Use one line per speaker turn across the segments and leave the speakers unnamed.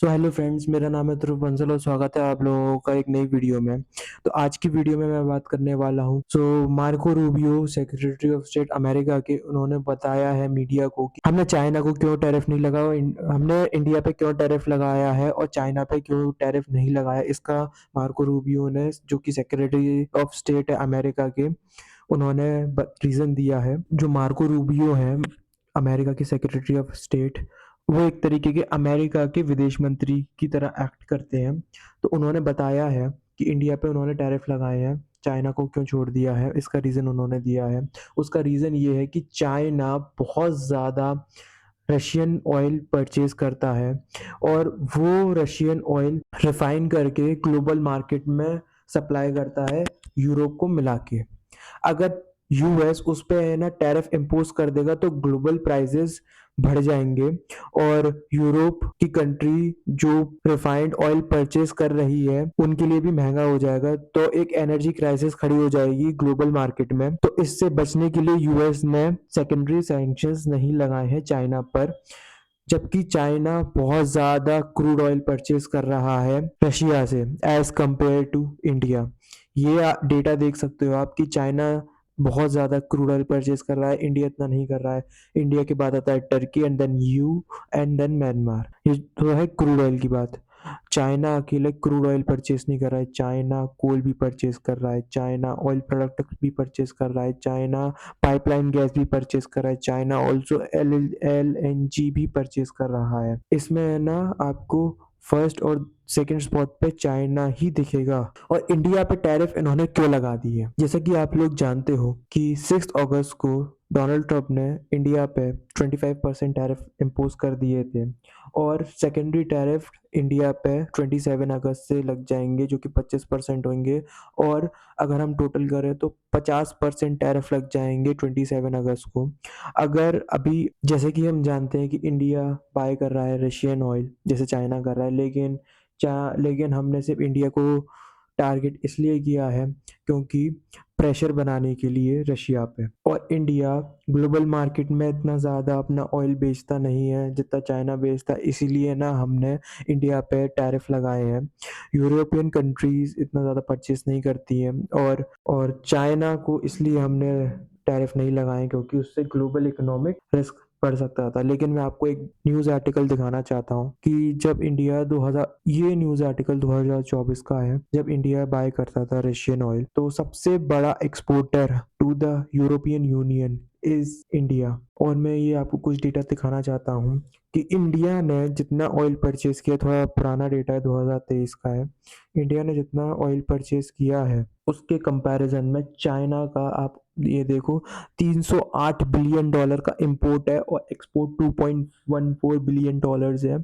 So hello friends, मेरा नाम है ध्रुव बंसल और स्वागत है आप लोगों का एक नई वीडियो में। तो आज की वीडियो में मैं बात करने वाला हूँ Marco Rubio secretary of state America के, उन्होंने बताया है मीडिया को कि हमने चाइना को क्यों टैरिफ नहीं लगाया, हमने इंडिया पे क्यों टैरिफ लगाया है और चाइना पे क्यों टैरिफ नहीं लगाया। इसका मार्को रूबियो ने, जो कि सेक्रेटरी ऑफ स्टेट है अमेरिका के, उन्होंने रीज़न दिया है। जो मार्को रूबियो है अमेरिका के सेक्रेटरी ऑफ स्टेट, वो एक तरीके के अमेरिका के विदेश मंत्री की तरह एक्ट करते हैं। तो उन्होंने बताया है कि इंडिया पे उन्होंने टैरिफ लगाए हैं, चाइना को क्यों छोड़ दिया है, इसका रीज़न उन्होंने दिया है। उसका रीज़न ये है कि चाइना बहुत ज़्यादा रशियन ऑयल परचेज़ करता है और वो रशियन ऑयल रिफाइन करके ग्लोबल मार्केट में सप्लाई करता है यूरोप को मिला के। अगर यूएस उस पे है ना टैरिफ इम्पोज कर देगा तो ग्लोबल प्राइसेस बढ़ जाएंगे और यूरोप की कंट्री जो रिफाइंड ऑयल परचेज कर रही है उनके लिए भी महंगा हो जाएगा, तो एक एनर्जी क्राइसिस खड़ी हो जाएगी ग्लोबल मार्केट में। तो इससे बचने के लिए यूएस ने सेकेंडरी सैंक्शंस नहीं लगाए हैं चाइना पर, जबकि चाइना बहुत ज़्यादा क्रूड ऑयल परचेज कर रहा है रशिया से एज कंपेयर टू इंडिया। ये डेटा देख सकते हो आप कि चाइना बहुत ज़्यादा क्रूड ऑयल परचेज कर रहा है, इंडिया इतना नहीं कर रहा है। इंडिया के बाद आता है Turkey and then you and then Myanmar. ये तो है क्रूड ऑयल की बात। चाइना अकेले क्रूड ऑयल परचेज नहीं कर रहा है, चाइना कोल भी परचेज कर रहा है, चाइना ऑयल प्रोडक्ट भी परचेज कर रहा है, चाइना पाइपलाइन गैस भी परचेज कर रहा है, चाइना ऑल्सो एलएनजी भी परचेज कर रहा है। इसमें है ना आपको फर्स्ट और सेकंड स्पॉट पे चाइना ही दिखेगा। और इंडिया पे टैरिफ इन्होंने क्यों लगा दी है, जैसा कि आप लोग जानते हो कि 6 अगस्त को डोनाल्ड ट्रंप ने इंडिया पे 25% टैरिफ इम्पोज कर दिए थे और सेकेंडरी टैरिफ इंडिया पे 27 अगस्त से लग जाएंगे जो कि 25% होंगे। और अगर हम टोटल करें तो 50% टैरिफ लग जाएंगे 27 अगस्त को। अगर अभी जैसे कि हम जानते हैं कि इंडिया बाय कर रहा है रशियन ऑयल जैसे चाइना कर रहा है, लेकिन हमने सिर्फ इंडिया को टारगेट इसलिए किया है क्योंकि प्रेशर बनाने के लिए रशिया पे। और इंडिया ग्लोबल मार्केट में इतना ज़्यादा अपना ऑयल बेचता नहीं है जितना चाइना बेचता है, इसीलिए ना हमने इंडिया पे टैरिफ लगाए हैं। यूरोपियन कंट्रीज इतना ज़्यादा परचेस नहीं करती हैं और चाइना को इसलिए हमने टैरिफ नहीं लगाए क्योंकि उससे ग्लोबल इकोनॉमिक रिस्क पड़ सकता था। लेकिन मैं आपको एक न्यूज़ आर्टिकल दिखाना चाहता हूँ कि जब इंडिया 2000, ये न्यूज़ आर्टिकल 2024 का है, जब इंडिया बाय करता था रशियन ऑयल तो सबसे बड़ा exporter to the European Union is India. और मैं ये आपको कुछ डेटा दिखाना चाहता हूँ कि इंडिया ने जितना ऑयल परचेज किया, थोड़ा पुराना डेटा है 2023 का है, इंडिया ने जितना ऑयल परचेज किया है उसके कंपैरिजन में चाइना का आप ये देखो 308 बिलियन डॉलर का इंपोर्ट है और एक्सपोर्ट 2.14 बिलियन डॉलर्स है।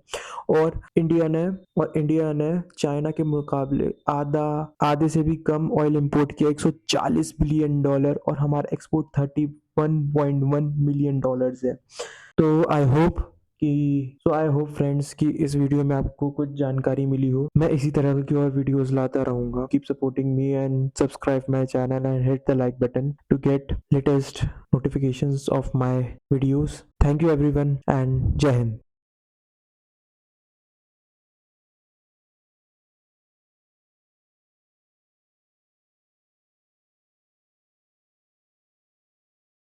और इंडिया ने चाइना के मुकाबले आधे से भी कम ऑयल इंपोर्ट किया 140 बिलियन डॉलर और हमारा एक्सपोर्ट 31.1 मिलियन डॉलर्स है। तो आई होप फ्रेंड्स कि इस वीडियो में आपको कुछ जानकारी मिली हो। मैं इसी तरह की और वीडियोस लाता रहूंगा। Keep supporting me and subscribe my channel and hit the like button to get latest notifications of my videos. Thank you everyone and Jai Hind.